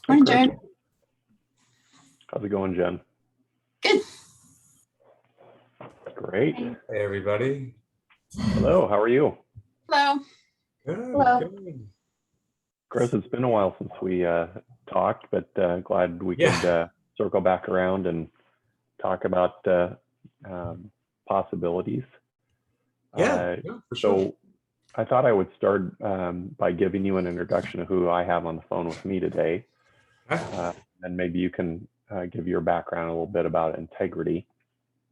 Hey, Morning, Chris. Jen. How's it going, Jen? Good. Great. Hey everybody. Hello, how are you? Hello. Good, Hello. good. Chris, it's been a while since we talked, but glad we Yeah. could circle back around and talk about possibilities. Yeah, for sure. So I thought I would start by giving you an introduction of who I have on the phone with me today. And maybe you can give your background a little bit about integrity.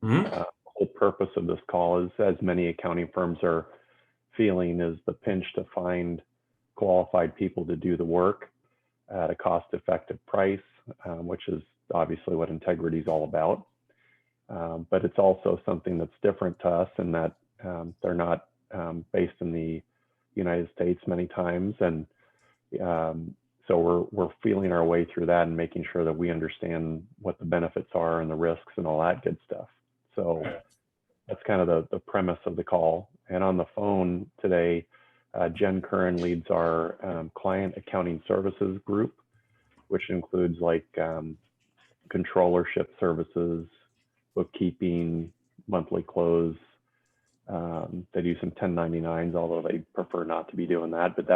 The whole purpose of this call is, as many accounting firms are feeling, is the pinch to find qualified people to do the work at a cost-effective price, which is obviously what integrity is all about. But it's also something that's different to us in that they're not based in the United States many times, and so we're feeling our way through that and making sure that we understand what the benefits are and the risks and all that good stuff. So that's kind of the premise of the call. And on the phone today, Jen Curran leads our client accounting services group, which includes like controllership services, bookkeeping, monthly close. They do some 1099s, although they prefer not to be doing that. But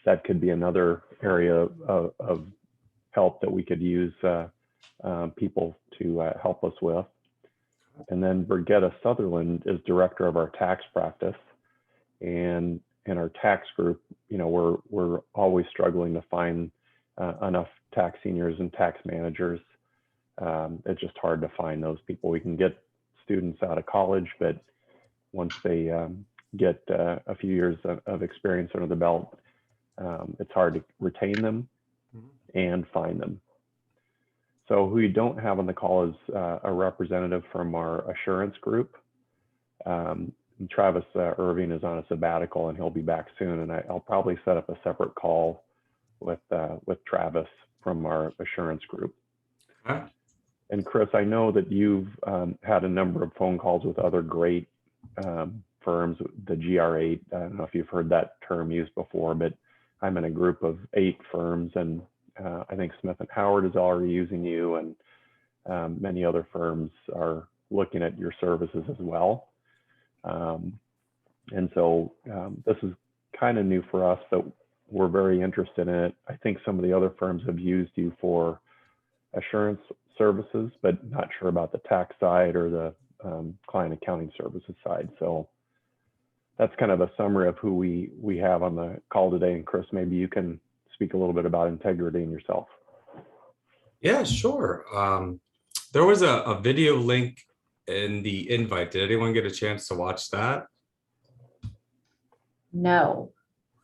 that could be another area of help that we could use people to help us with. And then Brigitta Sutherland is director of our tax practice. And in our tax group, you know, we're always struggling to find enough tax seniors and tax managers. It's just hard to find those people. We can get students out of college, but once they get a few years of experience under the belt, it's hard to retain them and find them. So who you don't have on the call is a representative from our assurance group. Travis Irving is on a sabbatical and he'll be back soon. And I'll probably set up a separate call with Travis from our assurance group. Huh? And Chris, I know that you've had a number of phone calls with other great firms, the GR8. I don't know if you've heard that term used before, but I'm in a group of 8 firms, and I think Smith and Howard is already using you, and many other firms are looking at your services as well. And so this is kind of new for us, but we're very interested in it. I think some of the other firms have used you for assurance services, but not sure about the tax side or the client accounting services side. So that's kind of a summary of who we have on the call today. And Chris, maybe you can speak a little bit about integrity and yourself. Yeah, sure. There was a video link in the invite. Did anyone get a chance to watch that? No,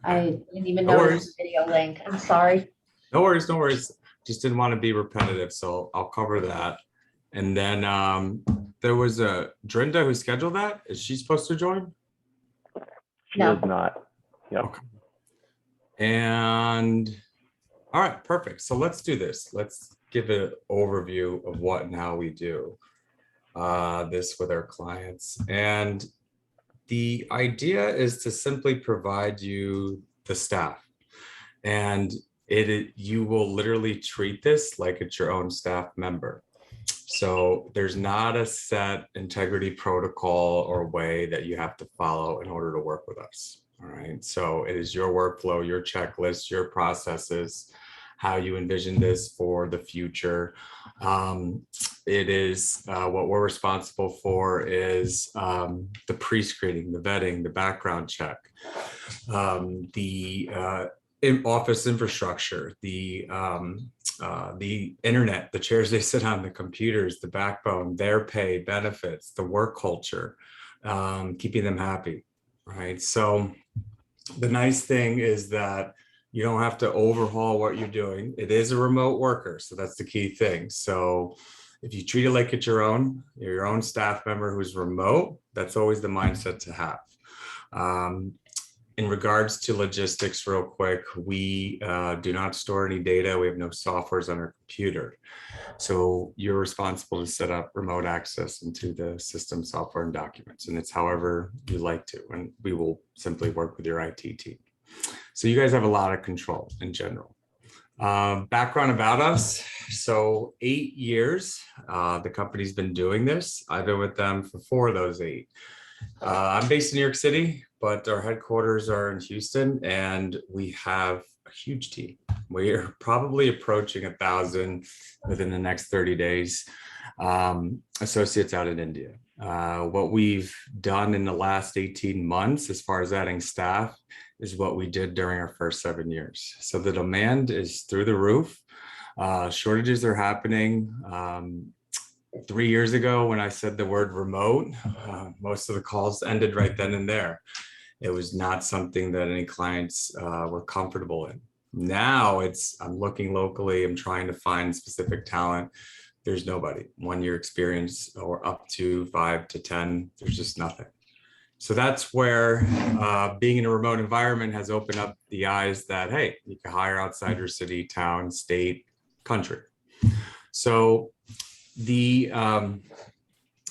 I didn't even No know it worries. was a video link. I'm sorry. No worries, no worries. Just didn't want to be repetitive, so I'll cover that. And then there was a Drinda who scheduled that. Is she supposed to join? She No. is not. Yep. Okay. And all right, perfect. So let's do this. Let's give an overview of what and how we do this with our clients. And the idea is to simply provide you the staff, and you will literally treat this like it's your own staff member. So there's not a set integrity protocol or way that you have to follow in order to work with us. All right. So it is your workflow, your checklist, your processes, how you envision this for the future. It is what we're responsible for is the pre-screening, the vetting, the background check, the office infrastructure, the internet, the chairs they sit on, the computers, the backbone, their pay, benefits, the work culture, keeping them happy, right? So the nice thing is that you don't have to overhaul what you're doing. It is a remote worker, so that's the key thing. So if you treat it like it's your own staff member who's remote, that's always the mindset to have. In regards to logistics, real quick, we do not store any data. We have no softwares on our computer. So you're responsible to set up remote access into the system, software, and documents. And it's however you like to, and we will simply work with your IT team. So you guys have a lot of control in general. Background about us. So 8 years, the company's been doing this. I've been with them for 4 of those 8. I'm based in New York City, but our headquarters are in Houston, and we have a huge team. We're probably approaching 1,000 within the next 30 days, associates out in India. What we've done in the last 18 months, as far as adding staff, is what we did during our first 7 years. So the demand is through the roof. Shortages are happening. 3 years ago, when I said the word remote, most of the calls ended right then and there. It was not something that any clients were comfortable in. Now I'm looking locally, I'm trying to find specific talent. There's nobody. 1 year experience or up to 5 to 10, there's just nothing. So that's where being in a remote environment has opened up the eyes that, hey, you can hire outside your city, town, state, country. So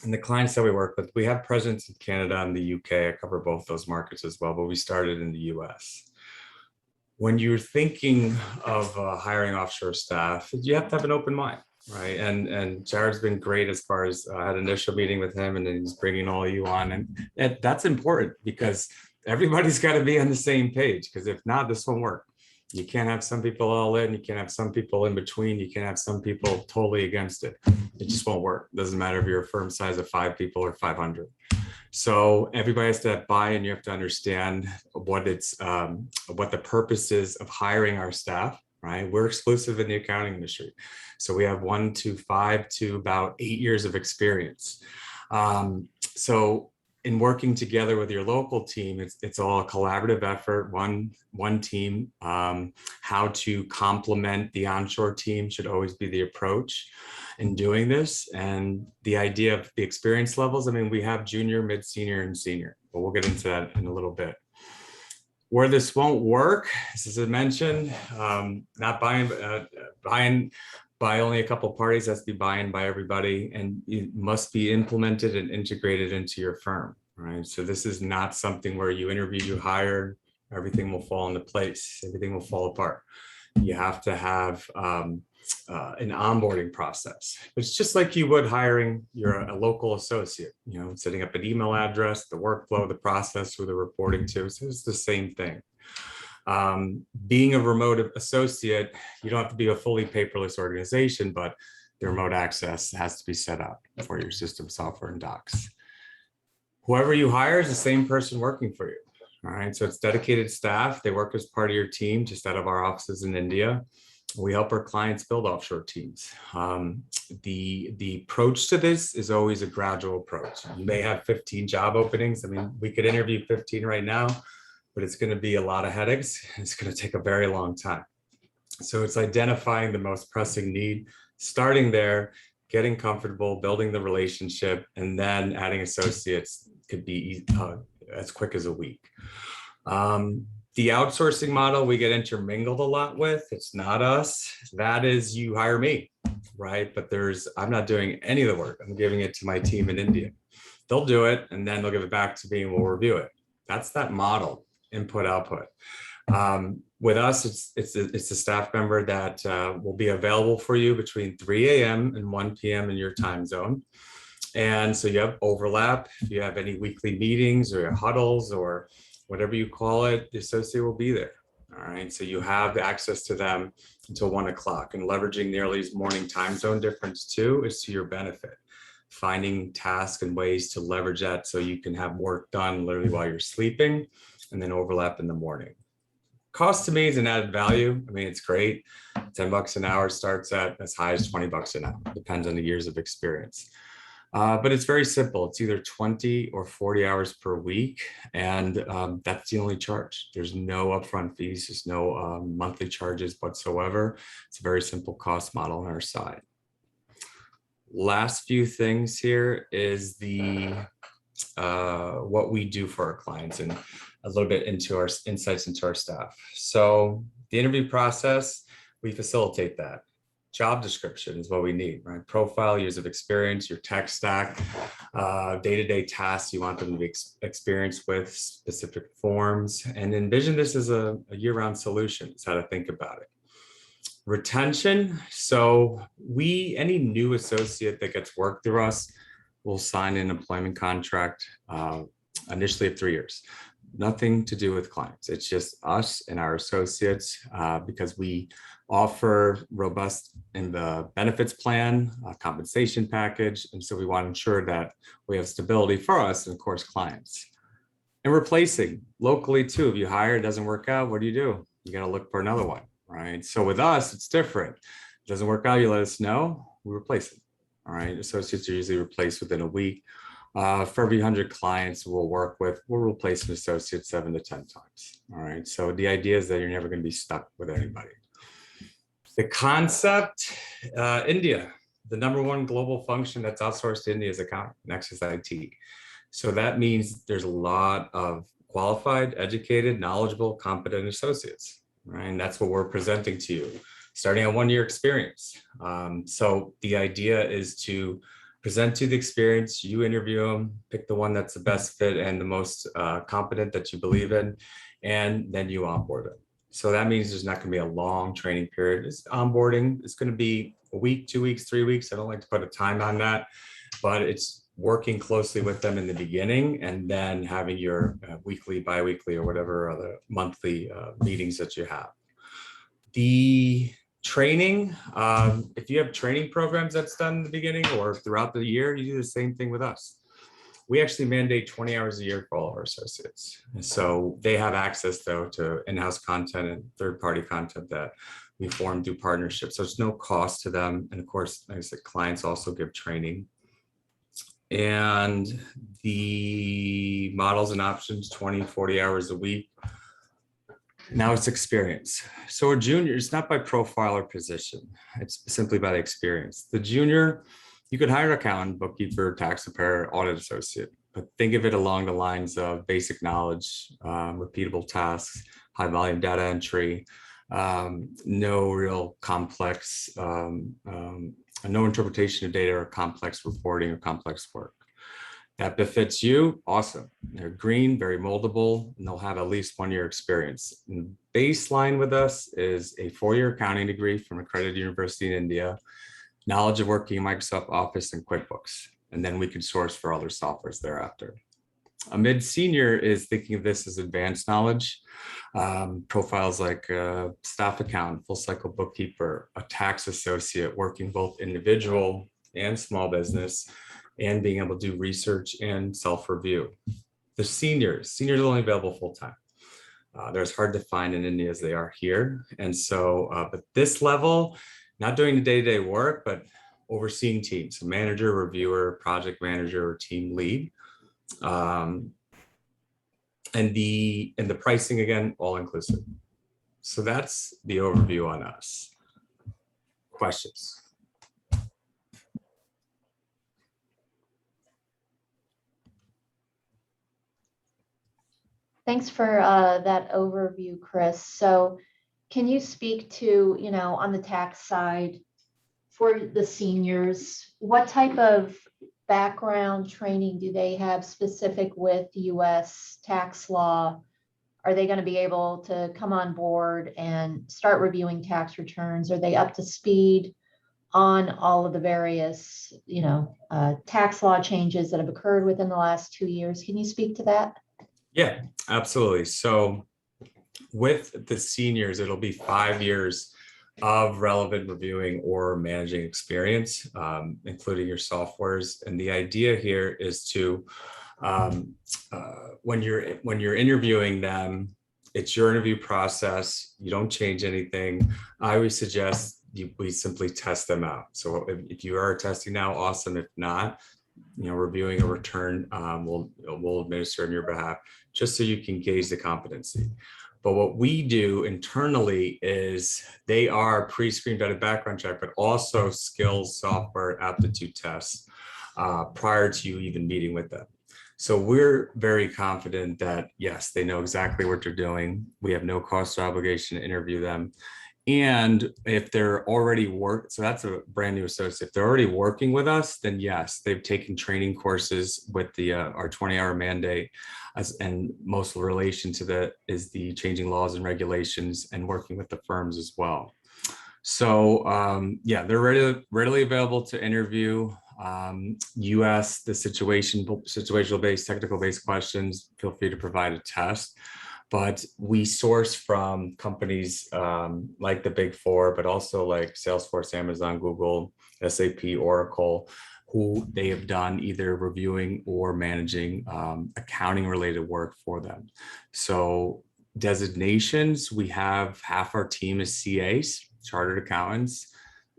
and the clients that we work with, we have presence in Canada and the UK. I cover both those markets as well, but we started in the US. When you're thinking of hiring offshore staff, you have to have an open mind, right? And Jared's been great as far as I had an initial meeting with him, and then he's bringing all of you on. And that's important because everybody's got to be on the same page, because if not, this won't work. You can't have some people all in, you can't have some people in between, you can't have some people totally against it. It just won't work. It doesn't matter if you're a firm size of 5 people or 500. So everybody has to buy in. You have to understand what the purpose is of hiring our staff, right? We're exclusive in the accounting industry. So we have 1 to 5 to about 8 years of experience. So in working together with your local team, it's all a collaborative effort, one team. How to complement the onshore team should always be the approach in doing this. And the idea of the experience levels, I mean, we have junior, mid, senior, and senior, but we'll get into that in a little bit. Where this won't work, as I mentioned, not buying by only a couple of parties, has to be buy-in by everybody, and it must be implemented and integrated into your firm, right? So this is not something where you interview, you hire, everything will fall into place, everything will fall apart. You have to have an onboarding process. It's just like you would hiring a local associate, setting up an email address, the workflow, the process, who they're reporting to. So it's the same thing. Being a remote associate, you don't have to be a fully paperless organization, but the remote access has to be set up for your system, software, and docs. Whoever you hire is the same person working for you. All right, so it's dedicated staff. They work as part of your team, just out of our offices in India. We help our clients build offshore teams. The approach to this is always a gradual approach. You may have 15 job openings. I mean, we could interview 15 right now, but it's going to be a lot of headaches. It's going to take a very long time. So it's identifying the most pressing need, starting there, getting comfortable, building the relationship, and then adding associates could be as quick as a week. The outsourcing model we get intermingled a lot with, it's not us. That is, you hire me, right? But I'm not doing any of the work. I'm giving it to my team in India. They'll do it, and then they'll give it back to me, and we'll review it. That's that model, input, output. With us, it's a staff member that will be available for you between 3 a.m. and 1 p.m. in your time zone. And so you have overlap. If you have any weekly meetings or huddles or whatever you call it, the associate will be there. All right, so you have access to them until 1 o'clock, and leveraging Nearly's morning time zone difference too is to your benefit. Finding tasks and ways to leverage that so you can have work done literally while you're sleeping, and then overlap in the morning. Cost to me is an added value. I mean, it's great. $10 an hour starts at as high as $20 an hour. Depends on the years of experience. But it's very simple. It's either 20 or 40 hours per week, and that's the only charge. There's no upfront fees. There's no monthly charges whatsoever. It's a very simple cost model on our side. Last few things here is what we do for our clients, and a little bit into our insights into our staff. So the interview process, we facilitate that. Job description is what we need, right? Profile, years of experience, your tech stack, day-to-day tasks you want them to be experienced with, specific forms, and envision this as a year-round solution. Is how to think about it. Retention. So any new associate that gets work through us will sign an employment contract initially of 3 years. Nothing to do with clients. It's just us and our associates because we offer robust in the benefits plan, compensation package. And so we want to ensure that we have stability for us and of course clients. And replacing locally too. If you hire, it doesn't work out, what do? You got to look for another one, right? So with us, it's different. It doesn't work out, you let us know, we replace it. All right, associates are usually replaced within a week. For every 100 clients we'll work with, we'll replace an associate 7 to 10 times. All right, so the idea is that you're never going to be stuck with anybody. The concept, India, the #1 global function that's outsourced to India is accounting, next is IT. So that means there's a lot of qualified, educated, knowledgeable, competent associates, right? And that's what we're presenting to you, starting at 1 year experience. So the idea is to present to the experience, you interview them, pick the one that's the best fit and the most competent that you believe in, and then you onboard it. So that means there's not going to be a long training period. It's onboarding. It's going to be a week, 2 weeks, 3 weeks. I don't like to put a time on that, but it's working closely with them in the beginning and then having your weekly, bi-weekly, or whatever other monthly meetings that you have. The training, if you have training programs that's done in the beginning or throughout the year, you do the same thing with us. We actually mandate 20 hours a year for all of our associates. And so they have access though to in-house content and third-party content that we form through partnerships. So it's no cost to them. And of course, like I said, clients also give training. And the models and options, 20, 40 hours a week. Now it's experience. So a junior, it's not by profile or position. It's simply by the experience. The junior, you could hire an accountant, bookkeeper, tax preparer, audit associate, but think of it along the lines of basic knowledge, repeatable tasks, high volume data entry, no real complex, no interpretation of data or complex reporting or complex work. That befits you, awesome. They're green, very moldable, and they'll have at least 1 year experience. And baseline with us is a 4-year accounting degree from accredited university in India, knowledge of working in Microsoft Office and QuickBooks, and then we can source for other softwares thereafter. A mid-senior is thinking of this as advanced knowledge, profiles like a staff accountant, full cycle bookkeeper, a tax associate working both individual and small business, and being able to do research and self-review. The seniors are only available full-time. They're as hard to find in India as they are here. And so, but this level, not doing the day-to-day work, but overseeing teams, so manager, reviewer, project manager, or team lead. And the pricing, again, all inclusive. So that's the overview on us. Questions? Thanks for that overview, Chris. So can you speak to, on the tax side for the seniors, what type of background training do they have specific with US tax law? Are they going to be able to come on board and start reviewing tax returns? Are they up to speed on all of the various, tax law changes that have occurred within the last 2 years? Can you speak to that? Yeah, absolutely. So with the seniors, it'll be 5 years of relevant reviewing or managing experience, including your softwares. And the idea here is to, when you're interviewing them, it's your interview process. You don't change anything. I always suggest we simply test them out. So if you are testing now, awesome. If not, reviewing a return, we'll administer on your behalf, just so you can gauge the competency. But what we do internally is they are pre-screened at a background check, but also skills, software, aptitude tests prior to you even meeting with them. So we're very confident that, yes, they know exactly what they're doing. We have no cost or obligation to interview them. And if they're already so that's a brand new associate. If they're already working with us, then yes, they've taken training courses with the our 20-hour mandate, and most relation to that is the changing laws and regulations and working with the firms as well. So yeah, they're readily available to interview. You ask the situational based, technical based questions, feel free to provide a test. But we source from companies like the Big Four, but also like Salesforce, Amazon, Google, SAP, Oracle, who they have done either reviewing or managing accounting related work for them. So designations, we have half our team is CAs, chartered accountants.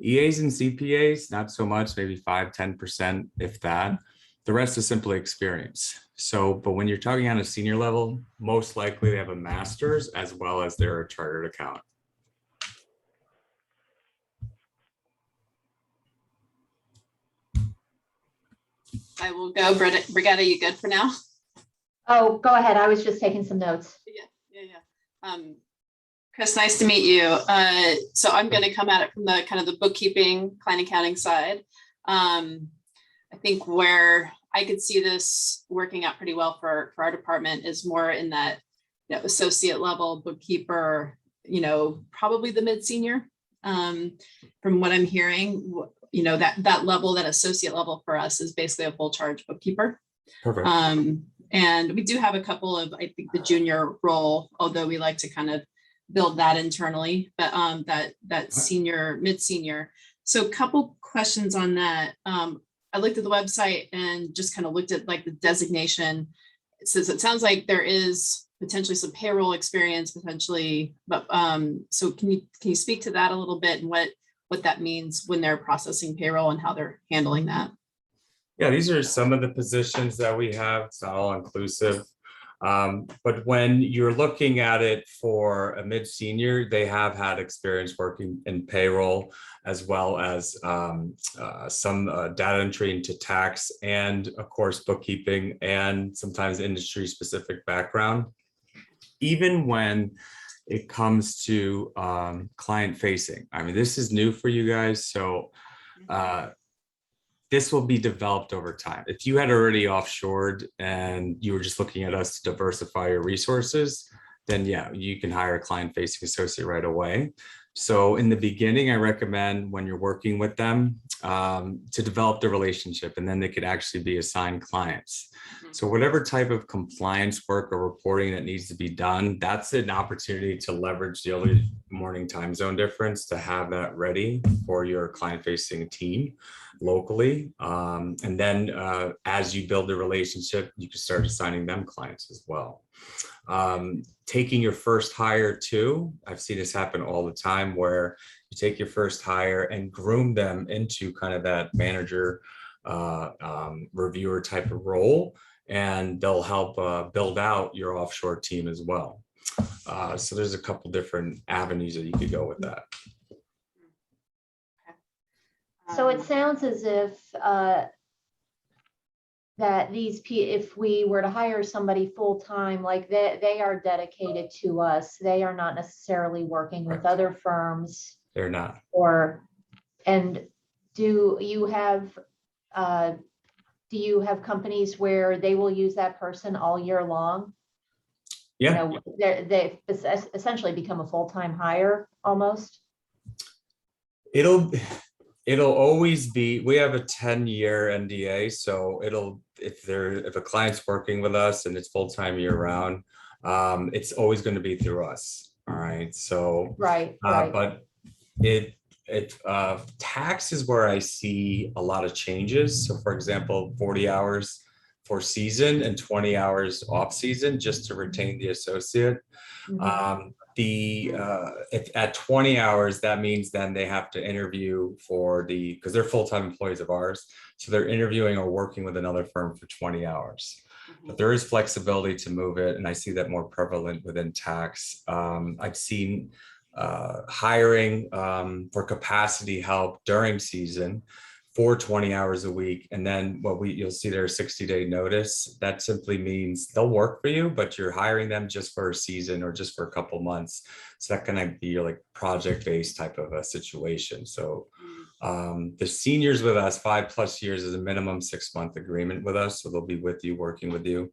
EAs and CPAs, not so much, maybe 5–10%, if that. The rest is simply experience. So, but when you're talking on a senior level, most likely they have a master's as well as they're a chartered accountant. I will go. Brigitte, you good for now? Oh, go ahead. I was just taking some notes. Yeah. Chris, nice to meet you. So I'm going to come at it from the kind of the bookkeeping, client accounting side. I think where I could see this working out pretty well for our department is more in that, associate level bookkeeper, probably the mid-senior. From what I'm hearing, that level, that associate level for us is basically a full charge bookkeeper. Perfect. And we do have a couple of, I think, the junior role, although we like to kind of build that internally, but that senior, mid-senior. So a couple questions on that. I looked at the website and just kind of looked at like the designation. It says, it sounds like there is potentially some payroll experience potentially, but so can you speak to that a little bit and what that means when they're processing payroll and how they're handling that? Yeah, these are some of the positions that we have. It's not all inclusive. But when you're looking at it for a mid-senior, they have had experience working in payroll, as well as some data entry into tax, and of course, bookkeeping, and sometimes industry-specific background. Even when it comes to client-facing, I mean, this is new for you guys, so this will be developed over time. If you had already offshored and you were just looking at us to diversify your resources, then yeah, you can hire a client-facing associate right away. So in the beginning, I recommend when you're working with them to develop the relationship, and then they could actually be assigned clients. So whatever type of compliance work or reporting that needs to be done, that's an opportunity to leverage the early morning time zone difference to have that ready for your client-facing team locally. And then as you build the relationship, you can start assigning them clients as well. Taking your first hire too, I've seen this happen all the time, where you take your first hire and groom them into kind of that manager reviewer type of role, and they'll help build out your offshore team as well. So there's a couple different avenues that you could go with that. So it sounds as if that if we were to hire somebody full-time, like they are dedicated to us. They are not necessarily working with other firms. They're not. And do you have companies where they will use that person all year long? Yeah. They essentially become a full-time hire almost. It'll always be, we have a 10-year NDA, so if a client's working with us and it's full-time year-round, it's always going to be through us. All right. So right. But tax is where I see a lot of changes. So for example, 40 hours for season and 20 hours off season, just to retain the associate. Mm-hmm. If at 20 hours, that means then they have to interview because they're full-time employees of ours. So they're interviewing or working with another firm for 20 hours. Mm-hmm. But there is flexibility to move it. And I see that more prevalent within tax. I've seen hiring for capacity help during season for 20 hours a week. And then you'll see their 60-day notice. That simply means they'll work for you, but you're hiring them just for a season or just for a couple months. So that can be like project-based type of a situation. So the seniors with us, 5+ years is a minimum 6-month agreement with us. So they'll be with you, working with you.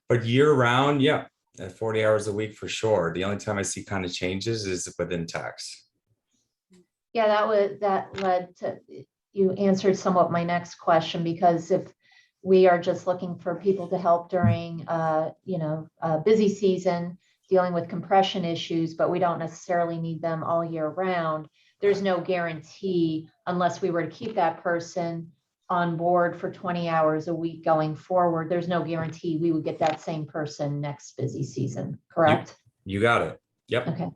But year round, yeah, at 40 hours a week for sure. The only time I see kind of changes is within tax. Yeah, that led to, you answered somewhat my next question, because if we are just looking for people to help during, busy season, dealing with compression issues, but we don't necessarily need them all year round, there's no guarantee, unless we were to keep that person on board for 20 hours a week going forward, there's no guarantee we would get that same person next busy season, correct? You got it. Yep. Okay.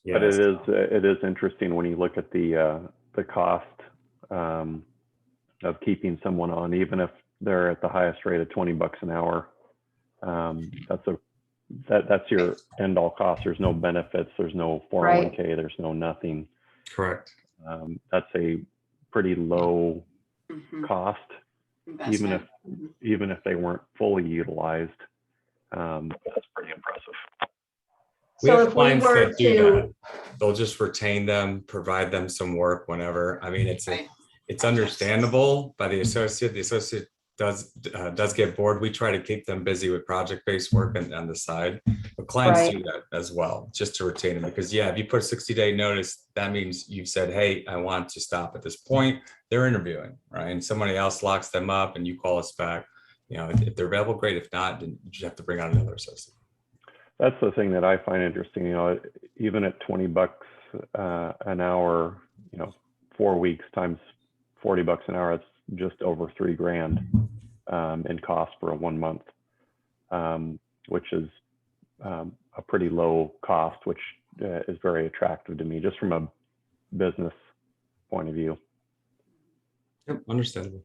But it is interesting when you look at the cost of keeping someone on, even if they're at the highest rate of $20 an hour. That's your end all cost. There's no benefits. There's no 401k. There's no nothing. Correct. That's a pretty low cost, Investment. even if they weren't fully utilized. That's pretty impressive. We So have if we clients were that do to, that. They'll just retain them, provide them some work whenever. I mean, it's understandable by the associate. The associate does get bored. We try to keep them busy with project-based work and on the side, but clients do that as well, just to retain them. Because if you put a 60-day notice, that means you've said, hey, I want to stop at this point. They're interviewing, right? And somebody else locks them up and you call us back. If they're available, great. If not, then you just have to bring out another associate. That's the thing that I find interesting. Even at $20 an hour, 4 weeks times $40 an hour, it's just over $3,000 in cost for a 1 month, which is a pretty low cost, which is very attractive to me, just from a business point of view. Yep, understandable.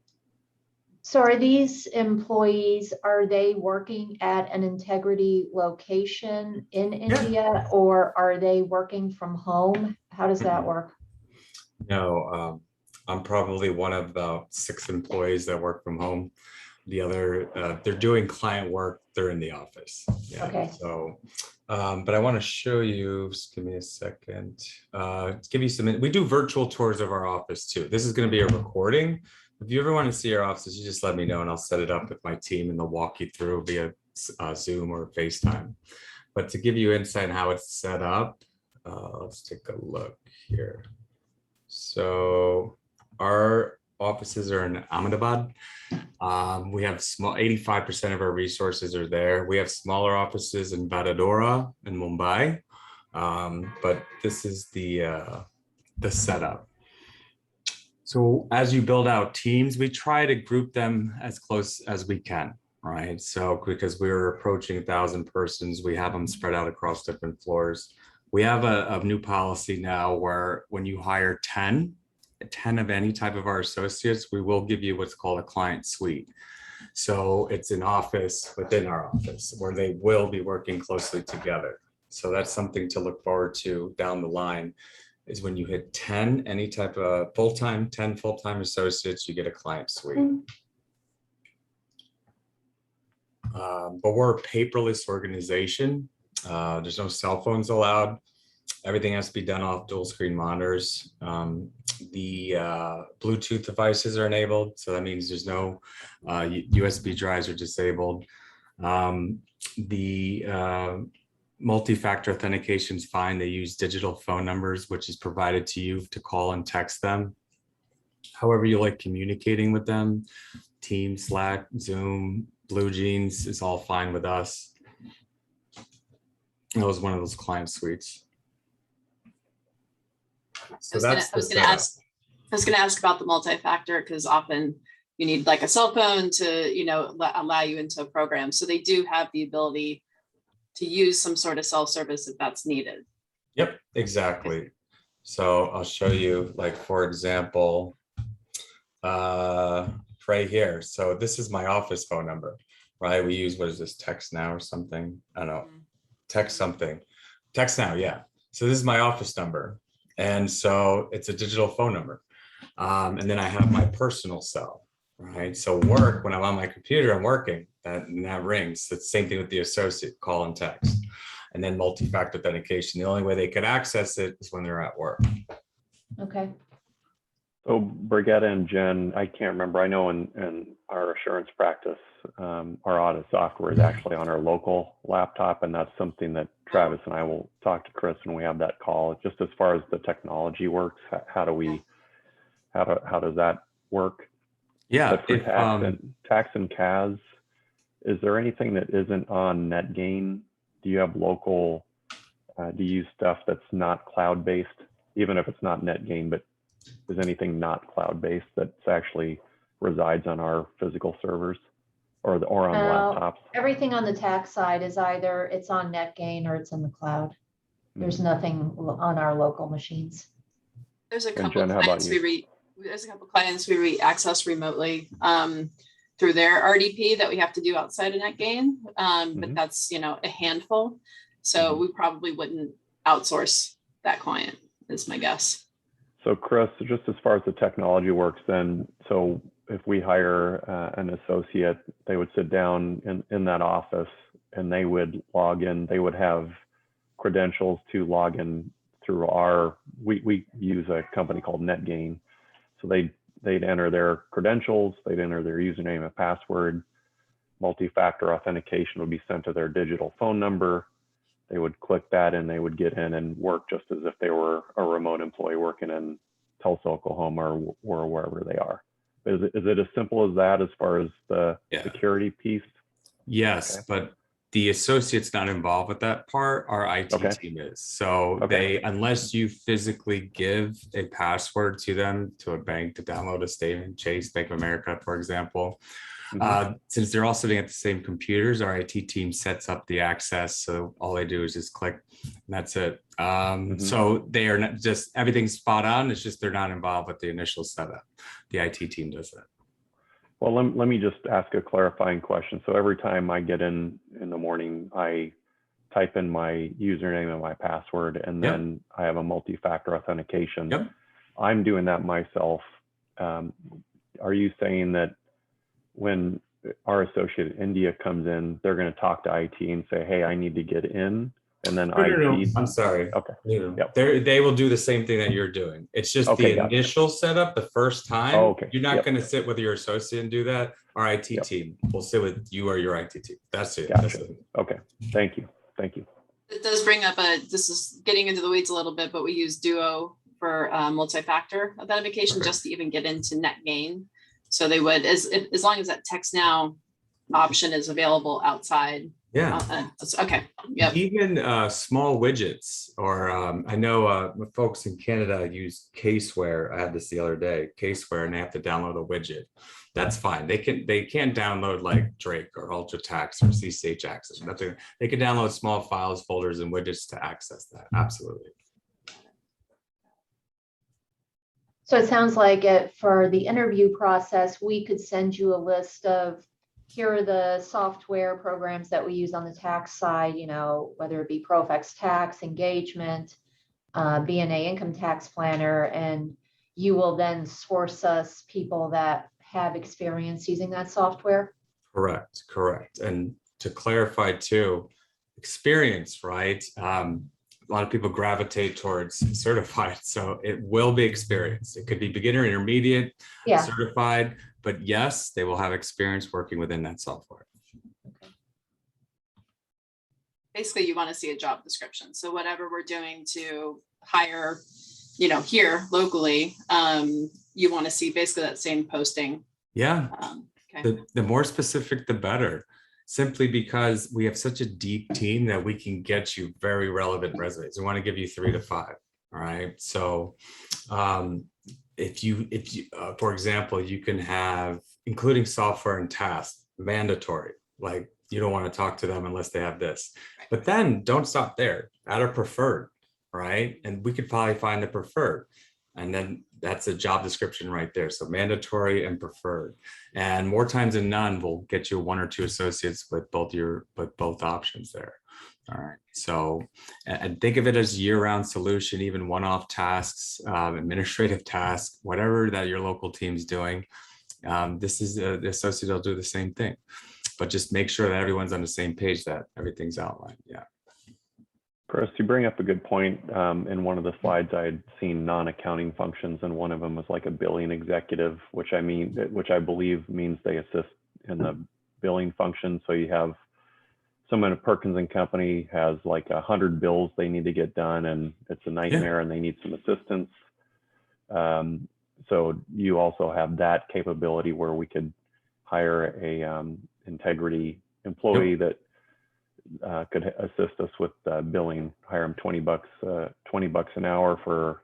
so are these employees, are they working at an Integrity location in India, or are they working from home? How does that work? No, I'm probably one of about 6 employees that work from home. The other, they're doing client work. They're in the office. Yeah. Okay. So, but I want to show you, just give me a second, give you some, we do virtual tours of our office too. This is going to be a recording. If you ever want to see our offices, you just let me know and I'll set it up with my team and they'll walk you through via Zoom or FaceTime. But to give you insight on how it's set up, let's take a look here. So our offices are in Ahmedabad. We have 85% of our resources are there. We have smaller offices in Vadodara and Mumbai, but this is the setup. So as you build out teams, we try to group them as close as we can, right? So because we're approaching 1,000 persons, we have them spread out across different floors. We have a new policy now where when you hire 10 of any type of our associates, we will give you what's called a client suite. So it's an office within our office where they will be working closely together. So that's something to look forward to down the line, is when you hit 10, any type of 10 full-time associates, you get a client suite. But we're a paperless organization. There's no cell phones allowed. Everything has to be done off dual screen monitors. The Bluetooth devices are enabled. So that means there's no USB drives are disabled. The multi-factor authentication is fine. They use digital phone numbers, which is provided to you to call and text them. However you like communicating with them, Teams, Slack, Zoom, Blue Jeans is all fine with us. That was one of those client suites. So I was going to ask about the multi-factor, because often you need like a cell phone to, allow you into a program. So they do have the ability to use some sort of self-service if that's needed. Yep, exactly. So I'll show you, like, for example, right here. So this is my office phone number, right? We use, what is this, Text Now or something? I don't know. Text something. Text Now, yeah. So this is my office number. And so it's a digital phone number. And then I have my personal cell, right? So work, when I'm on my computer, I'm working, that rings. It's the same thing with the associate, call and text. And then multi-factor authentication. The only way they could access it is when they're at work. Okay. So Brigitte and Jen, I can't remember. I know in our assurance practice, our audit software is actually on our local laptop, and that's something that Travis and I will talk to Chris when we have that call. Just as far as the technology works, how does that work? Yeah. But for tax and CAS, is there anything that isn't on NetGain? Do you have local? Do you use stuff that's not cloud-based, even if it's not NetGain, but is anything not cloud-based that's actually resides on our physical servers or on laptops? Everything on the tax side is either it's on NetGain or it's in the cloud. There's nothing on our local machines. There's a And couple Jen, how about clients you? there's a couple clients we access remotely through their RDP that we have to do outside of NetGain, but that's, you know, a handful. So we probably wouldn't outsource that client, is my guess. So Chris, just as far as the technology works then, so if we hire an associate, they would sit down in that office and they would log in, they would have credentials to log in through we use a company called NetGain. So they'd enter their credentials, they'd enter their username and password, multi-factor authentication would be sent to their digital phone number. They would click that and they would get in and work just as if they were a remote employee working in Tulsa, Oklahoma, or wherever they are. Is it as simple as that as far as the security piece? Yes, okay. But the associate's not involved with that part. Our IT team is. So unless you physically give a password to them, to a bank to download a statement, Chase, Bank of America, for example, since they're all sitting at the same computers, our IT team sets up the access. So all they do is just click and that's it. So they are not just, everything's spot on. It's just, they're not involved with the initial setup. The IT team does that. Well, let me just ask a clarifying question. So every time I get in the morning, I type in my username and my password, and then I have a multi-factor authentication. I'm doing that myself. Are you saying that when our associate in India comes in, they're going to talk to IT and say, hey, I need to get in? And then no. I'm sorry. Okay. They will do the same thing that you're doing. It's just the initial setup the first time. You're not going to sit with your associate and do that. Our IT team will sit with you or your IT team. That's it. That's it. Okay. Thank you. It does bring up this is getting into the weeds a little bit, but we use Duo for multi-factor authentication just to even get into NetGain. So they would, as long as that text now option is available outside. Okay. Even small widgets, or I know folks in Canada use Caseware. I had this the other day, Caseware, and they have to download a widget. That's fine. They can't download like Drake or UltraTax or CCH Access. They can download small files, folders, and widgets to access that. Absolutely. So it sounds like for the interview process, we could send you a list of, here are the software programs that we use on the tax side, you know, whether it be ProFX Tax, Engagement, B&A Income Tax Planner, and you will then source us people that have experience using that software? Correct. And to clarify too, experience, right? A lot of people gravitate towards certified, so it will be experience. It could be beginner, intermediate, certified, but yes, they will have experience working within that software. Basically, you want to see a job description. So whatever we're doing to hire, you know, here locally, you want to see basically that same posting. The more specific, the better. Simply because we have such a deep team that we can get you very relevant resumes. We want to give you 3 to 5. All right. So if you for example, you can have, including software and tasks, mandatory. Like, you don't want to talk to them unless they have this. But then don't stop there. Add a preferred, right? And we could probably find the preferred. And then that's a job description right there. So mandatory and preferred. And more times than none, we'll get you 1 or 2 associates with both options there. All right. So, and think of it as year-round solution, even one-off tasks, administrative tasks, whatever that your local team's doing. This is the associate will do the same thing, but just make sure that everyone's on the same page, that everything's outlined. Chris, you bring up a good point. In one of the slides, I had seen non-accounting functions, and one of them was like a billing executive, which I believe means they assist in the billing function. So you have someone at Perkins and Company has like 100 bills they need to get done, and it's a nightmare, and they need some assistance. So you also have that capability where we could hire a integrity employee that could assist us with billing. Hire them $20 an hour for.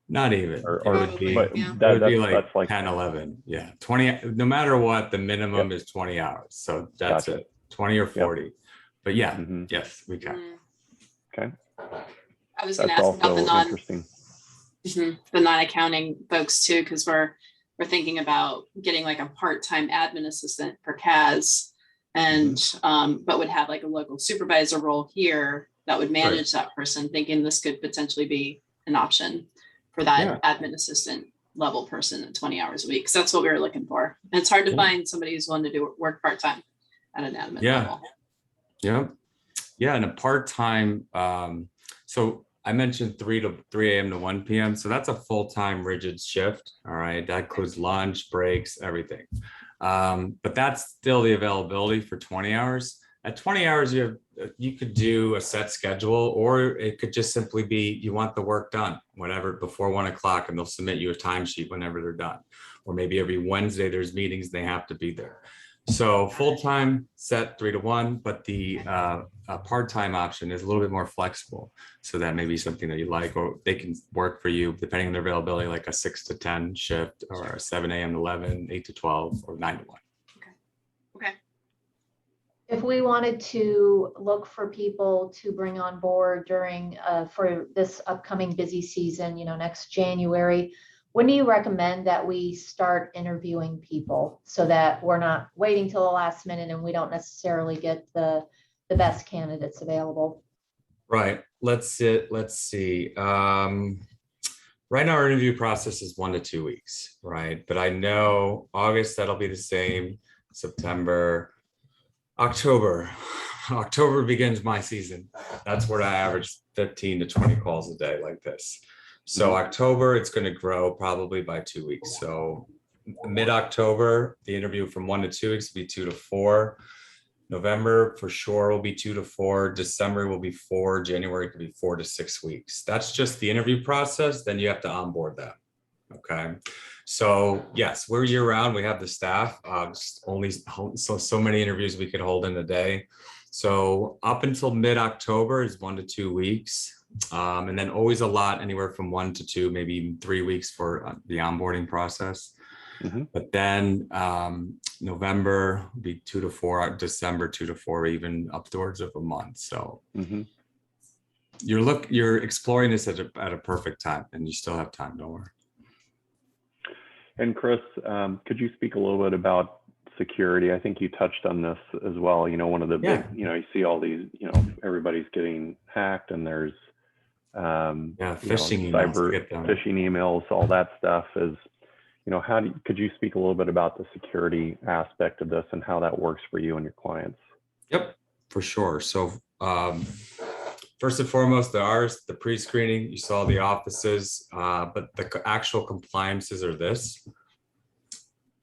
Not even. Or, It would be, but yeah. it would be that's like 10, 11. Yeah. 20, no matter what, the minimum is 20 hours. So that's Gotcha. it. 20 or 40. But yeah, Mhm. yes, we can. Okay. I was going to That's ask about also interesting. the non-accounting folks too, because we're thinking about getting like a part-time admin assistant for CAS, and but would have like a local supervisor role here that would manage that person, thinking this could potentially be an option for that admin assistant level person at 20 hours a week. So that's what we were looking for. And it's hard to find somebody who's willing to do work part-time at an admin level. Yeah. And a part-time, so I mentioned 3 a.m. to 1 p.m. So that's a full-time rigid shift. All right. That includes lunch, breaks, everything. But that's still the availability for 20 hours. At 20 hours, you could do a set schedule, or it could just simply be you want the work done whenever before 1 o'clock, and they'll submit you a timesheet whenever they're done. Or maybe every Wednesday there's meetings, they have to be there. So full-time set 3 to 1, but the part-time option is a little bit more flexible. So that may be something that you like, or they can work for you depending on their availability, like a 6 to 10 shift, or a 7 a.m. to 11, 8 to 12, or 9 to 1. Okay. If we wanted to look for people to bring on board during for this upcoming busy season, next January, when do you recommend that we start interviewing people so that we're not waiting till the last minute and we don't necessarily get the best candidates available? Right. Let's see. Right now our interview process is 1 to 2 weeks, right? But I know August, that'll be the same. September, October begins my season. That's where I average 15 to 20 calls a day like this. So October, it's going to grow probably by 2 weeks. So mid-October, the interview from 1 to 2 weeks will be 2 to 4. November for sure will be 2 to 4. December will be 4. January could be 4 to 6 weeks. That's just the interview process. Then you have to onboard them. Okay. So yes, we're year round. We have the staff, only so many interviews we could hold in a day. So up until mid-October is 1 to 2 weeks. And then always a lot, anywhere from 1 to 2, maybe even 3 weeks for the onboarding process. But then November will be 2 to 4, December 2 to 4, even upwards of a month. So you're exploring this at a perfect time, and you still have time. Don't worry. And Chris, could you speak a little bit about security? I think you touched on this as well. One of the big, you see all these, everybody's getting hacked, and there's phishing cyber phishing emails, all that stuff is, could you speak a little bit about the security aspect of this and how that works for you and your clients? Yep, for sure. So first and foremost, the pre-screening, you saw the offices, but the actual compliances are this.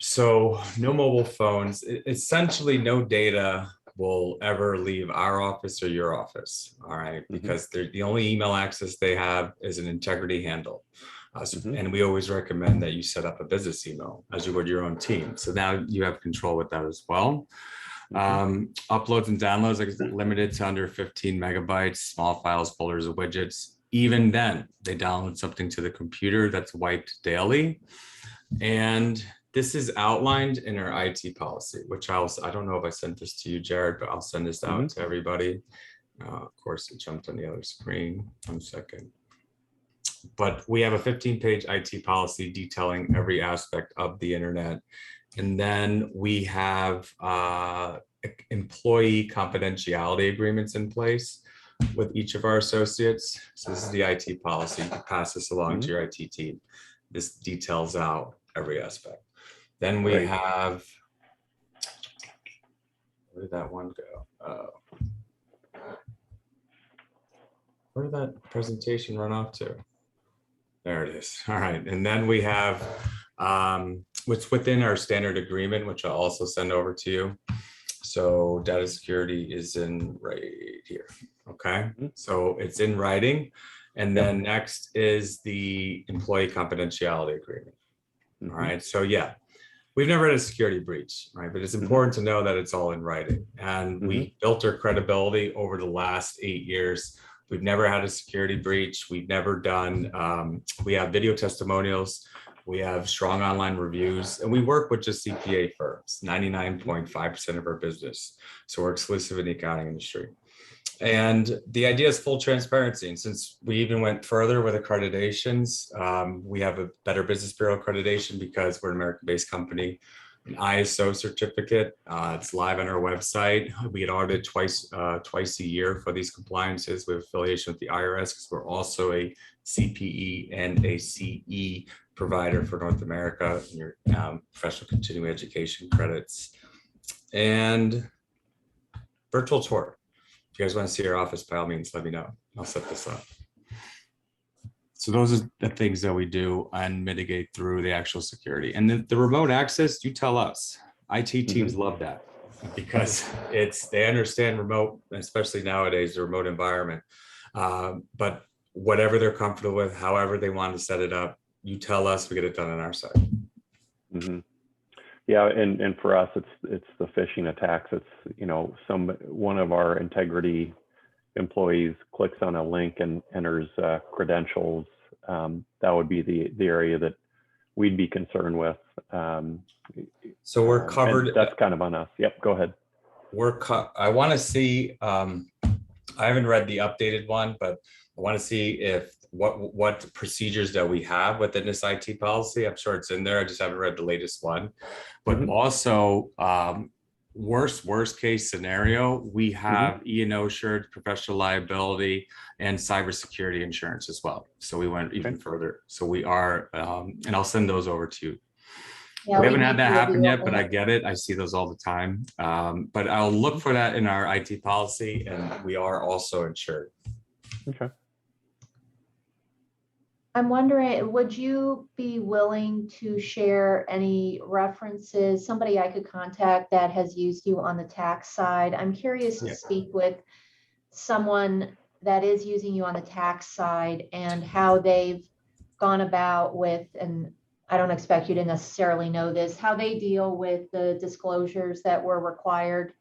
So no mobile phones, essentially no data will ever leave our office or your office, all right? Because the only email access they have is an integrity handle. And we always recommend that you set up a business email as you would your own team. So now you have control with that as well. Uploads and downloads are limited to under 15 megabytes, small files, folders, or widgets. Even then, they download something to the computer that's wiped daily. And this is outlined in our IT policy, which I don't know if I sent this to you, Jared, but I'll send this out to everybody. Of course, it jumped on the other screen. 1 second. But we have a 15-page IT policy detailing every aspect of the internet. And then we have employee confidentiality agreements in place with each of our associates. So this is the IT policy. You can pass this along to your IT team. This details out every aspect. Then we have, where did that one go? Where did that presentation run off to? There it is. All right. And then we have what's within our standard agreement, which I'll also send over to you. So data security is in right here. Okay. So it's in writing. And then next is the employee confidentiality agreement. All right. So yeah, we've never had a security breach, right? But it's important to know that it's all in writing. And we built our credibility over the last 8 years. We've never had a security breach. We've never done, we have video testimonials. We have strong online reviews, and we work with just CPA firms, 99.5% of our business. So we're exclusive in the accounting industry. And the idea is full transparency. And since we even went further with accreditations, we have a Better Business Bureau accreditation because we're an American-based company, an ISO certificate. It's live on our website. We get audited twice a year for these compliances. We have affiliation with the IRS because we're also a CPE and a CE provider for North America and your professional continuing education credits. And virtual tour. If you guys want to see our office, by all means, let me know. I'll set this up. So those are the things that we do and mitigate through the actual security. And the remote access, you tell us. IT teams love that because they understand remote, especially nowadays, the remote environment. But whatever they're comfortable with, however they want to set it up, you tell us, we get it done on our side. Yeah, and for us, it's the phishing attacks. It's one of our integrity employees clicks on a link and enters credentials. That would be the area that we'd be concerned with. So we're covered. That's kind of on us. Yep, go ahead. I want to see. I haven't read the updated one, but I want to see if what procedures that we have within this IT policy. I'm sure it's in there. I just haven't read the latest one. But also, worst case scenario, we have E&O assured professional liability and cybersecurity insurance as well. So we went even further. So we are, and I'll send those over to you. Yeah, we haven't had that happen yet, but I get it. I see those all the time. But I'll look for that in our IT policy, and we are also insured. Okay. I'm wondering, would you be willing to share any references, somebody I could contact that has used you on the tax side? I'm curious to speak with someone that is using you on the tax side and how they've gone about with, and I don't expect you to necessarily know this, how they deal with the disclosures that were required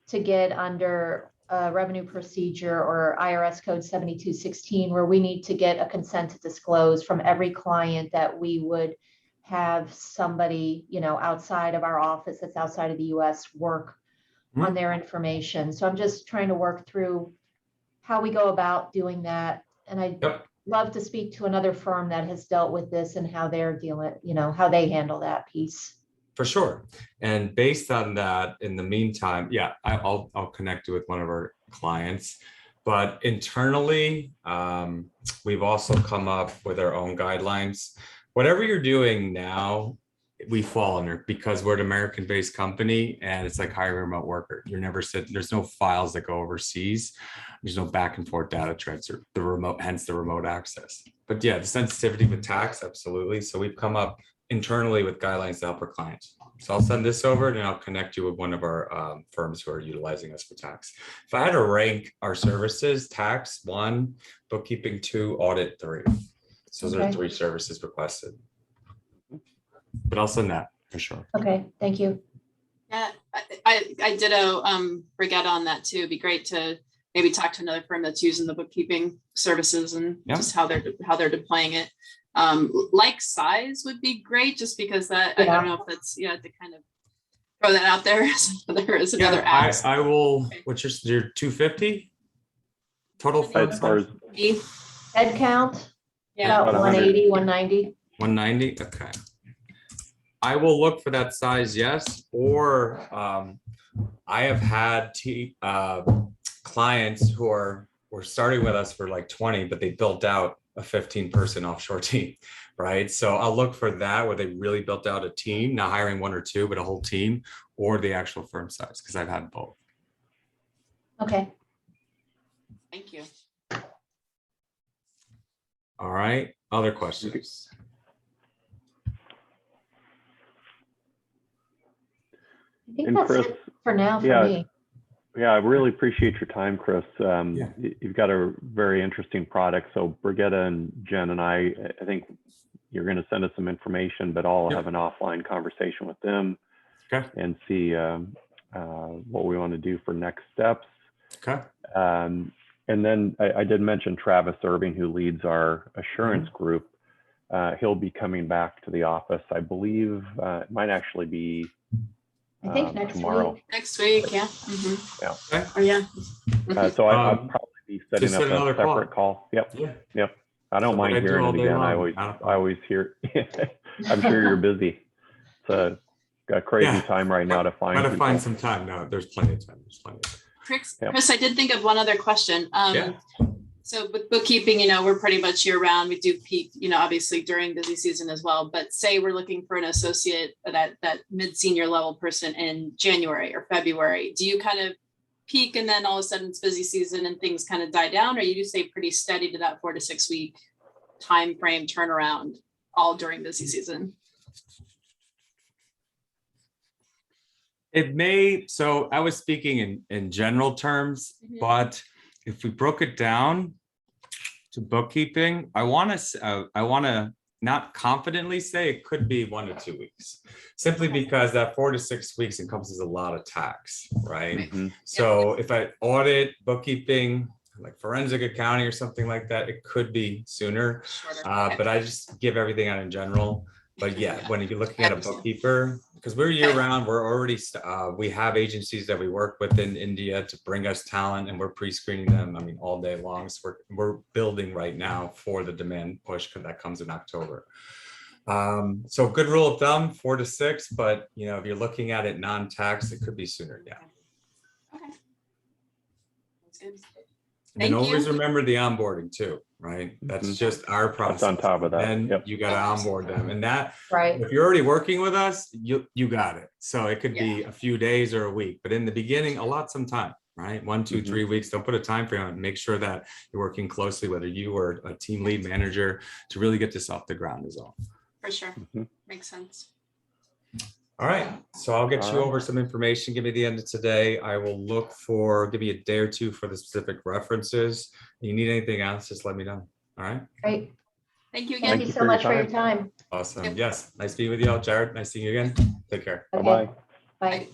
to get under revenue procedure or IRS code 7216, where we need to get a consent to disclose from every client that we would have somebody, outside of our office that's outside of the US work on their information. So I'm just trying to work through how we go about doing that. And I'd love to speak to another firm that has dealt with this and how they're dealing, how they handle that piece. For sure. And based on that, in the meantime, yeah, I'll connect you with one of our clients. But internally, we've also come up with our own guidelines. Whatever you're doing now, we fall under because we're an American-based company and it's like hiring a remote worker. You're never sitting, there's no files that go overseas. There's no back and forth data transfer, hence the remote access. But yeah, the sensitivity with tax, absolutely. So we've come up internally with guidelines to help our clients. So I'll send this over and I'll connect you with one of our firms who are utilizing us for tax. If I had to rank our services, tax 1, bookkeeping 2, audit 3. So those are 3 services requested. But I'll send that for sure. Okay, thank you. Yeah, I ditto Brigetta on that too. It'd be great to maybe talk to another firm that's using the bookkeeping services and just how they're deploying it. Like size would be great, just because that I don't know if that's to kind of throw that out there. There is another ask. I will. What's your 250 total As far as head count? Yeah, about 180, 190. 190. Okay. I will look for that size, yes. Or I have had clients who were starting with us for like 20, but they built out a 15-person offshore team, right? So I'll look for that where they really built out a team, not hiring 1 or 2, but a whole team, or the actual firm size, because I've had both. Okay. Thank you. All right, other questions? I think And that's Chris, it for now for yeah, me. yeah, I really appreciate your time, Chris. Yeah. You've got a very interesting product. So Brigitta and Jen and I think you're going to send us some information, but I'll Yep. have an offline conversation with them Okay. and see what we want to do for next steps. Okay. And then I did mention Travis Irving, who leads our assurance group. He'll be coming back to the office. I believe it might actually be I think next tomorrow. week. Next week, yeah. Mhm. Yeah. Okay. Oh, yeah. So I'll probably be setting just up set a another separate call. Yep. Yeah. Yep. I don't So what I mind do hearing all it day again. long, I always hear. I'm sure you're busy. It's a crazy Yeah. time right now to find Gotta people. find some time. No, there's plenty of time. There's plenty of time. Chris, I did think of one other question. Yeah. So with bookkeeping, we're pretty much year round. We do peak, obviously during busy season as well. But say we're looking for an associate, that mid-senior level person in January or February. Do you kind of peak and then all of a sudden it's busy season and things kind of die down, or you do stay pretty steady to that 4 to 6 week time frame turnaround all during busy season? It may, so I was speaking in general terms, but if we broke it down to bookkeeping, I want to not confidently say it could be 1 to 2 weeks, simply because that 4 to 6 weeks encompasses a lot of tax, right? So if I audit bookkeeping, like forensic accounting or something like that, it could be sooner. But I just give everything out in general. But yeah, when you're looking at a bookkeeper, because we're year round, we're already, we have agencies that we work with in India to bring us talent, and we're pre-screening them, I mean, all day long. So we're building right now for the demand push that comes in October. So good rule of thumb, 4 to 6, but if you're looking at it non-tax, it could be sooner, yeah. Okay. That's good. And Thank always you. remember the onboarding too, right? That's just our process. That's on top of that. And Yep. you got to onboard them, and that, Right. if you're already working with us, you got it. So it could be a few days or a week, but in the beginning, some time, right? 1, 2, 3 weeks. Don't put a time frame on it. Make sure that you're working closely, whether you or a team lead manager, to really get this off the ground is all. For sure. Makes sense. All right, so I'll get you over some information. Give me the end of today. I will give me a day or two for the specific references. If you need anything else, just let me know. All right. Great. Thank you again. Thank you so much for your time. Awesome. Yep. Yes. Nice being with you all. Jared, nice seeing you again. Take care. Okay. Bye-bye. Bye.